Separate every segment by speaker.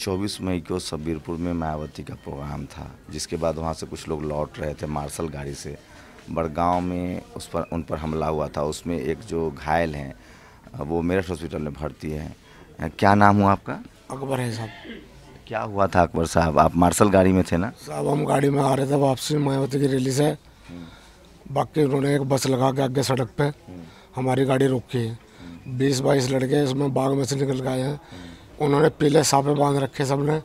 Speaker 1: 24 मई को सबीरपुर में मायावती का प्रोग्राम था, जिसके बाद वहाँ से कुछ लोग लौट रहे थे मार्शल गाड़ी से। बड़गांव में उन पर हमला हुआ था। उसमें एक जो घायल हैं वो मेरठ हॉस्पिटल में भर्ती है। क्या नाम हुआ आपका?
Speaker 2: अकबर है साहब।
Speaker 1: क्या हुआ था अकबर साहब? आप मार्शल गाड़ी में थे ना?
Speaker 2: साहब हम गाड़ी में आ रहे थे वापसी मायावती की रैली से। बाकी उन्होंने एक बस लगा के आगे सड़क पे हमारी गाड़ी रोकी है। 20-22 लड़के इसमें बाग में से निकल के आए हैं। उन्होंने पीले साफे बांध रखे सबने,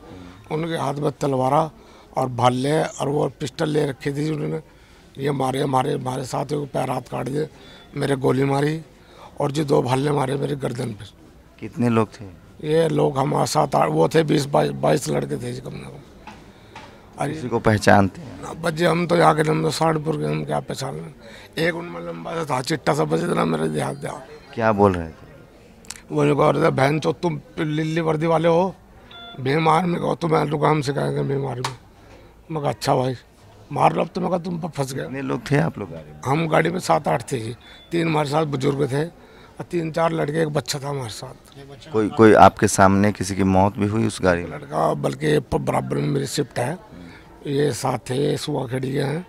Speaker 2: उनके हाथ में तलवारा और भाले और वो पिस्टल ले रखी थी। उन्होंने ये मारे हमारे साथियों को पैर हाथ काट दिए, मेरे गोली मारी और जो 2 भाले मारे मेरी गर्दन पर।
Speaker 1: कितने लोग थे?
Speaker 2: ये लोग हमारे साथ वो थे 20-22 लड़के थे कम से कम।
Speaker 1: किसी को पहचानते हैं?
Speaker 2: बच्चे हम तो यहाँ के, हम तो सहारनपुर के, हम क्या पहचान। एक उनमें लंबा सा था, चिट्टा सा बच इतना मेरे देहात।
Speaker 1: क्या बोल रहे थे?
Speaker 2: वो जो कह रहे थे बहन चो तुम लिल्ली वर्दी वाले हो, बेमार में कहो तो मैं दुकान सिखाएंगे बेमार में। मैं कहा अच्छा भाई मार लो। अब तो मैं कहा तुम फंस गए।
Speaker 1: कितने लोग थे आप लोग गाड़ी में?
Speaker 2: हम गाड़ी में 7-8 थे जी। 3 हमारे साथ बुजुर्ग थे और 3-4 लड़के, एक बच्चा था हमारे साथ।
Speaker 1: कोई आपके सामने किसी की मौत भी हुई उस गाड़ी में?
Speaker 2: लड़का बल्कि बराबर में मेरी शिफ्ट है। ये साथ थे, सुबह खड़ी गए हैं।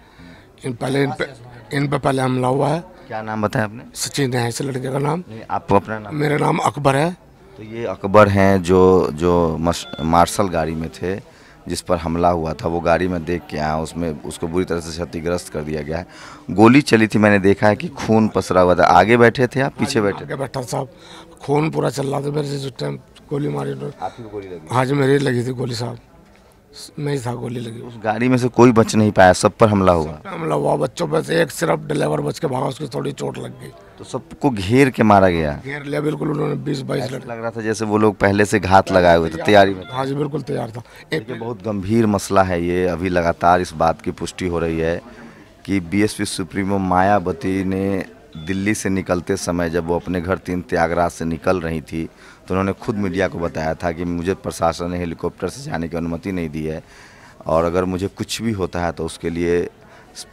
Speaker 2: इन पे पहले हमला हुआ है।
Speaker 1: क्या नाम बताया आपने?
Speaker 2: सचिन है इस लड़के का नाम।
Speaker 1: नहीं, आपको अपना नाम?
Speaker 2: मेरा नाम अकबर है।
Speaker 1: तो ये अकबर हैं जो मार्शल गाड़ी में थे जिस पर हमला हुआ था। वो गाड़ी में देख के आया, उसमें उसको बुरी तरह से क्षतिग्रस्त कर दिया गया है। गोली चली थी, मैंने देखा है कि खून पसरा हुआ था। आगे बैठे थे आप, पीछे बैठे थे?
Speaker 2: आगे बैठा साहब, खून पूरा चल रहा था मेरे से जिस टाइम गोली मारी।
Speaker 1: आपकी गोली लगी?
Speaker 2: हाँ जी मेरी लगी थी गोली साहब, मैं ही था गोली लगी।
Speaker 1: उस गाड़ी में से कोई बच नहीं पाया, सब पर हमला हुआ?
Speaker 2: हमला हुआ बच्चों पर से, एक सिर्फ ड्राइवर बच के भागा, उसकी थोड़ी चोट लग गई।
Speaker 1: तो सबको घेर के मारा गया?
Speaker 2: घेर लिया बिल्कुल उन्होंने। 20-22 लड़के।
Speaker 1: लग रहा था जैसे वो लोग पहले से घात लगाए हुए थे, तैयारी में।
Speaker 2: हाँ जी बिल्कुल तैयार था।
Speaker 1: एक बहुत गंभीर मसला है ये। अभी लगातार इस बात की पुष्टि हो रही है कि बीएसपी सुप्रीमो मायावती ने दिल्ली से निकलते समय, जब वो अपने घर 3 त्यागराज से निकल रही थी, तो उन्होंने खुद मीडिया को बताया था कि मुझे प्रशासन ने हेलीकॉप्टर से जाने की अनुमति नहीं दी है और अगर मुझे कुछ भी होता है तो उसके लिए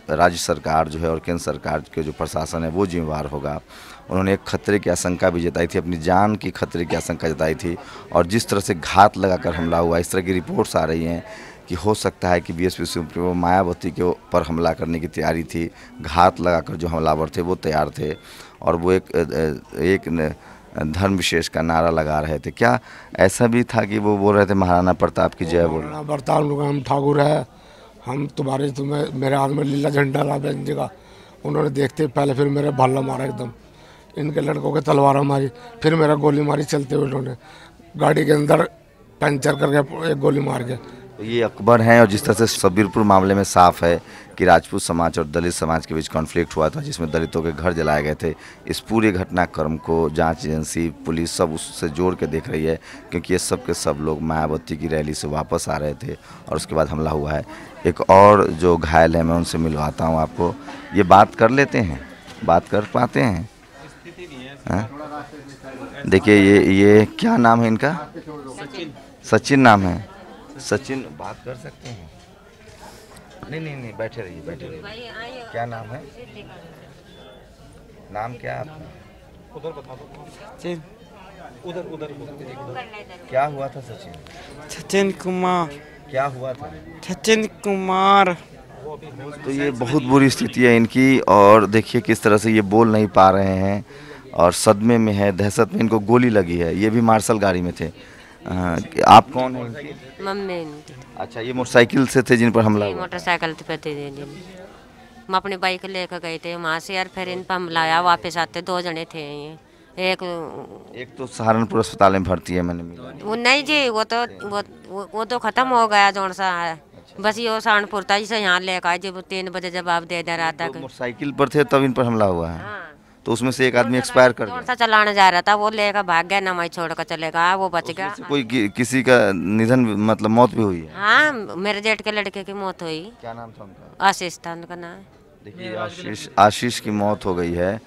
Speaker 1: राज्य सरकार जो है और केंद्र सरकार के जो प्रशासन है वो जिम्मेवार होगा। उन्होंने एक खतरे की आशंका भी जताई थी, अपनी जान की खतरे की आशंका जताई थी। और जिस तरह से घात लगाकर हमला हुआ, इस तरह की रिपोर्ट्स आ रही हैं कि हो सकता है कि बीएसपी सुप्रीमो मायावती के ऊपर हमला करने की तैयारी थी। घात लगाकर जो हमलावर थे वो तैयार थे और वो एक धर्म विशेष का नारा लगा रहे थे। क्या ऐसा भी था कि वो बोल रहे थे महाराणा प्रताप की जय बोल?
Speaker 2: महाराणा प्रताप हम ठाकुर है, हम तुम्हें मेरे हाथ में लीला झंडा ला बहन जी का। उन्होंने देखते पहले फिर मेरे भाला मारा एकदम, इनके लड़कों के तलवार मारी, फिर मेरा गोली मारी चलते हुए। उन्होंने गाड़ी के अंदर पंचर करके एक गोली मार के।
Speaker 1: तो ये अकबर हैं। और जिस तरह से सबीरपुर मामले में साफ है कि राजपूत समाज और दलित समाज के बीच कॉन्फ्लिक्ट हुआ था, जिसमें दलितों के घर जलाए गए थे, इस पूरे घटनाक्रम को जांच एजेंसी, पुलिस सब उससे जोड़ के देख रही है, क्योंकि ये सब के सब लोग मायावती की रैली से वापस आ रहे थे और उसके बाद हमला हुआ है। एक और जो घायल है, मैं उनसे मिलवाता हूँ आपको। ये बात कर लेते हैं, बात कर पाते हैं? देखिए ये क्या नाम है इनका? सचिन नाम है। सचिन बात कर सकते हैं? नहीं, बैठे रहिए। क्या नाम है? नाम क्या है आपका?
Speaker 3: उधर बता दो। उधर
Speaker 1: क्या हुआ था सचिन?
Speaker 3: सचिन कुमार।
Speaker 1: क्या हुआ था?
Speaker 3: सचिन कुमार।
Speaker 1: तो ये बहुत बुरी स्थिति है इनकी और देखिए किस तरह से ये बोल नहीं पा रहे हैं और सदमे में है, दहशत में। इनको गोली लगी है। ये भी मार्शल गाड़ी में थे। आप कौन हैं इनकी?
Speaker 4: मम्मी।
Speaker 1: अच्छा, ये मोटरसाइकिल से थे जिन पर हमला हुआ?
Speaker 4: मोटरसाइकिल पे थे। हम अपनी बाइक लेकर गए थे वहाँ से यार, फिर इन पर हमला आया। वापस आते 2 जने थे। ये
Speaker 1: एक तो सहारनपुर अस्पताल में भर्ती है, मैंने मिला।
Speaker 4: वो नहीं जी, वो तो खत्म हो गया जौन सा है। बस ये सहारनपुर था, जिसे यहाँ लेकर आए जब 3 बजे जवाब दे रहा था।
Speaker 1: मोटरसाइकिल पर थे तब इन पर हमला हुआ है।
Speaker 4: हाँ।
Speaker 1: तो उसमें से एक आदमी एक्सपायर कर गया।
Speaker 4: कौन सा चलाने जा रहा था, वो लेकर भाग गया, नमाई छोड़कर चलेगा, वो बच गया।
Speaker 1: कोई किसी का निधन, मतलब मौत भी हुई है?
Speaker 4: हाँ, मेरे जेठ के लड़के की मौत हुई।
Speaker 1: क्या नाम था उनका?
Speaker 4: आशीष था उनका नाम।
Speaker 1: देखिए आशीष की मौत हो गई है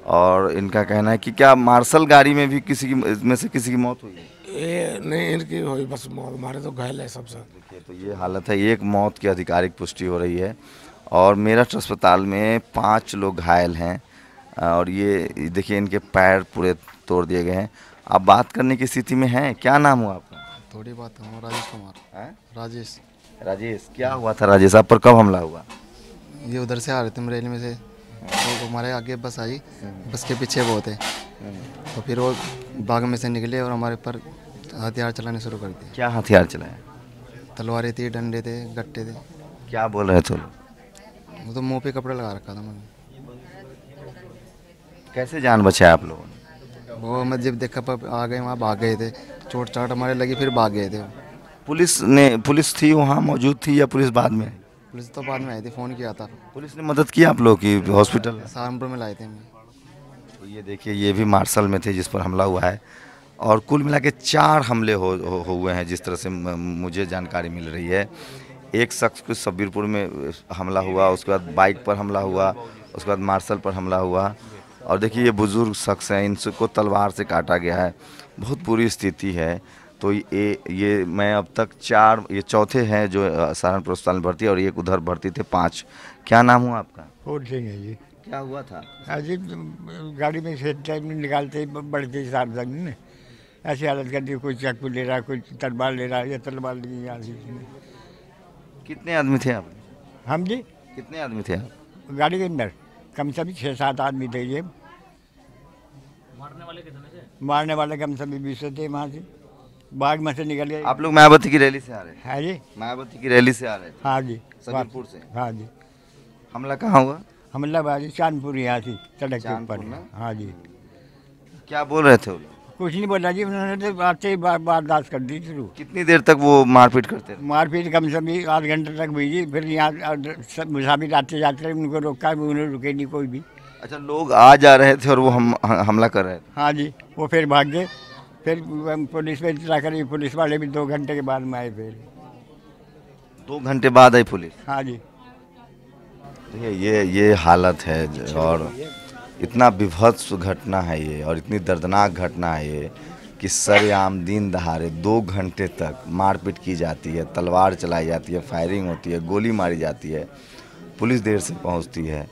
Speaker 1: और इनका कहना है कि क्या मार्शल गाड़ी में भी किसी की मौत हुई है?
Speaker 2: ये नहीं इनकी हुई, बस हमारे तो घायल है सबसे।
Speaker 1: देखिए तो ये हालत है। एक मौत की आधिकारिक पुष्टि हो रही है और मेरठ अस्पताल में 5 लोग घायल हैं और ये देखिए इनके पैर पूरे तोड़ दिए गए हैं। आप बात करने की स्थिति में हैं? क्या नाम हुआ आपका?
Speaker 5: थोड़ी बात हूँ राजेश कुमार।
Speaker 1: हैं?
Speaker 5: राजेश।
Speaker 1: राजेश, क्या हुआ था राजेश, आप पर कब हमला हुआ?
Speaker 5: ये उधर से आ रहे थे रेल में से, तो हमारे आगे बस आई, बस के पीछे वो थे, तो फिर वो बाग में से निकले और हमारे पर हथियार चलाने शुरू कर दिए।
Speaker 1: क्या हथियार चलाए?
Speaker 5: तलवारें थी, डंडे थे, गट्टे थे।
Speaker 1: क्या बोल रहे थे लोग?
Speaker 5: वो तो मुंह पे कपड़ा लगा रखा था मैंने।
Speaker 1: कैसे जान बचाया आप लोगों ने?
Speaker 5: वो मैं जब देखा पर आ गए, वहाँ भाग गए थे, चोट चाट हमारे लगी, फिर भाग गए थे वो।
Speaker 1: पुलिस थी वहाँ मौजूद थी या पुलिस बाद में आई?
Speaker 5: पुलिस तो बाद में आई थी, फ़ोन किया था।
Speaker 1: पुलिस ने मदद की आप लोग की हॉस्पिटल?
Speaker 5: सहारनपुर में लाए थे हमें।
Speaker 1: तो ये देखिए, ये भी मार्शल में थे जिस पर हमला हुआ है, और कुल मिला के 4 हमले हुए हैं जिस तरह से मुझे जानकारी मिल रही है। एक शख्स को सबीरपुर में हमला हुआ, उसके बाद बाइक पर हमला हुआ, उसके बाद मार्शल पर हमला हुआ, और देखिए ये बुज़ुर्ग शख्स हैं, इनको तलवार से काटा गया है, बहुत बुरी स्थिति है। तो ये मैं अब तक 4, ये चौथे हैं जो सहारनपुर अस्पताल में भर्ती है, और एक उधर भर्ती थे 5। क्या नाम हुआ आपका?
Speaker 6: फूल सिंह है जी।
Speaker 1: क्या हुआ था?
Speaker 6: अजी गाड़ी में से टाइम में निकालते ही बढ़ते सावधान ने ऐसी हालत कर दी, कोई चाकू ले रहा, कोई तलवार ले रहा, या तलवार ली यहाँ से।
Speaker 1: कितने आदमी थे आप?
Speaker 6: हम जी
Speaker 1: कितने आदमी थे आप?
Speaker 6: गाड़ी के अंदर कम से कम 6-7 आदमी थे ये। मारने वाले कम से कम 20 थे। वहाँ से बाग में से निकल गए।
Speaker 1: आप लोग मायावती की रैली से आ रहे थे?
Speaker 6: हाँ जी,
Speaker 1: मायावती की रैली से आ रहे थे?
Speaker 6: हाँ जी,
Speaker 1: सबीरपुर से?
Speaker 6: हाँ जी।
Speaker 1: हमला कहाँ हुआ?
Speaker 6: हमला बाजी चांदपुर यहाँ से सड़क के ऊपर।
Speaker 1: चांदपुर ना?
Speaker 6: हाँ जी।
Speaker 1: क्या बोल रहे थे वो लोग?
Speaker 6: कुछ नहीं बोला जी, उन्होंने तो आते ही वारदात कर दी शुरू।
Speaker 1: कितनी देर तक वो मारपीट करते रहे?
Speaker 6: मारपीट कम से कम 8 घंटे तक हुई जी। फिर यहाँ सब मुसाफिर आते जाते रहे, उनको रोका, उन्होंने रुके नहीं कोई भी।
Speaker 1: अच्छा, लोग आ जा रहे थे और वो हमला कर रहे थे?
Speaker 6: हाँ जी, वो फिर भाग गए। फिर पुलिस में इतला करी, पुलिस वाले भी 2 घंटे के बाद में आए फिर।
Speaker 1: 2 घंटे बाद आई पुलिस?
Speaker 6: हाँ जी।
Speaker 1: ये हालत है, और इतना विभत्स घटना है ये, और इतनी दर्दनाक घटना है ये कि सरेआम दिन दहाड़े 2 घंटे तक मारपीट की जाती है, तलवार चलाई जाती है, फायरिंग होती है, गोली मारी जाती है, पुलिस देर से पहुंचती है।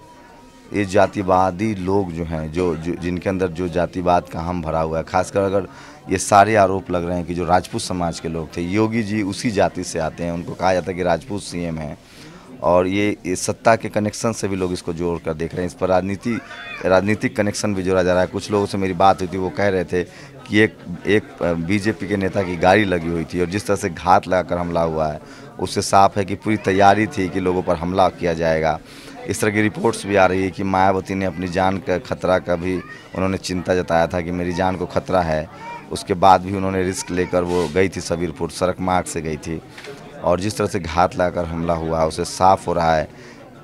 Speaker 1: ये जातिवादी लोग जो हैं, जो जिनके अंदर जो जातिवाद का हम भरा हुआ है, खासकर अगर ये सारे आरोप लग रहे हैं कि जो राजपूत समाज के लोग थे, योगी जी उसी जाति से आते हैं, उनको कहा जाता है कि राजपूत सीएम हैं, और ये सत्ता के कनेक्शन से भी लोग इसको जोड़ कर देख रहे हैं। इस पर राजनीतिक कनेक्शन भी जोड़ा जा रहा है। कुछ लोगों से मेरी बात हुई थी, वो कह रहे थे कि एक बीजेपी के नेता की गाड़ी लगी हुई थी, और जिस तरह से घात लगाकर हमला हुआ है, उससे साफ है कि पूरी तैयारी थी कि लोगों पर हमला किया जाएगा। इस तरह की रिपोर्ट्स भी आ रही है कि मायावती ने अपनी जान का खतरा का भी उन्होंने चिंता जताया था कि मेरी जान को खतरा है। उसके बाद भी उन्होंने रिस्क लेकर वो गई थी सबीरपुर, सड़क मार्ग से गई थी, और जिस तरह से घात लगाकर हमला हुआ, उसे साफ हो रहा है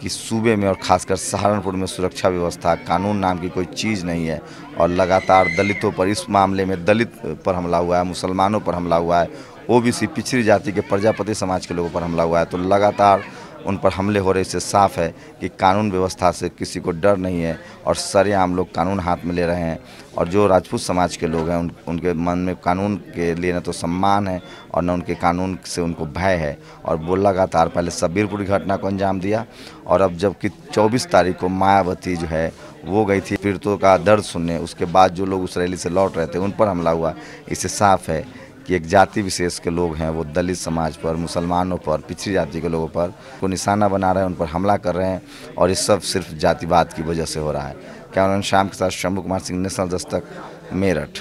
Speaker 1: कि सूबे में और ख़ासकर सहारनपुर में सुरक्षा व्यवस्था, कानून नाम की कोई चीज़ नहीं है, और लगातार दलितों पर, इस मामले में दलित पर हमला हुआ है, मुसलमानों पर हमला हुआ है, ओबीसी पिछड़ी जाति के प्रजापति समाज के लोगों पर हमला हुआ है। तो लगातार उन पर हमले हो रहे, इससे साफ है कि कानून व्यवस्था से किसी को डर नहीं है, और सरेआम लोग कानून हाथ में ले रहे हैं। और जो राजपूत समाज के लोग हैं, उनके मन में कानून के लिए न तो सम्मान है और न उनके कानून से उनको भय है, और वो लगातार पहले सबीरपुर की घटना को अंजाम दिया, और अब जबकि 24 तारीख को मायावती जो है वो गई थी पीड़ितों का दर्द सुनने, उसके बाद जो लोग उस रैली से लौट रहे थे उन पर हमला हुआ। इससे साफ है कि एक जाति विशेष के लोग हैं, वो दलित समाज पर, मुसलमानों पर, पिछड़ी जाति के लोगों पर को निशाना बना रहे हैं, उन पर हमला कर रहे हैं, और ये सब सिर्फ जातिवाद की वजह से हो रहा है। कैमरामैन श्याम के साथ शंभू कुमार सिंह, नेशनल दस्तक, मेरठ।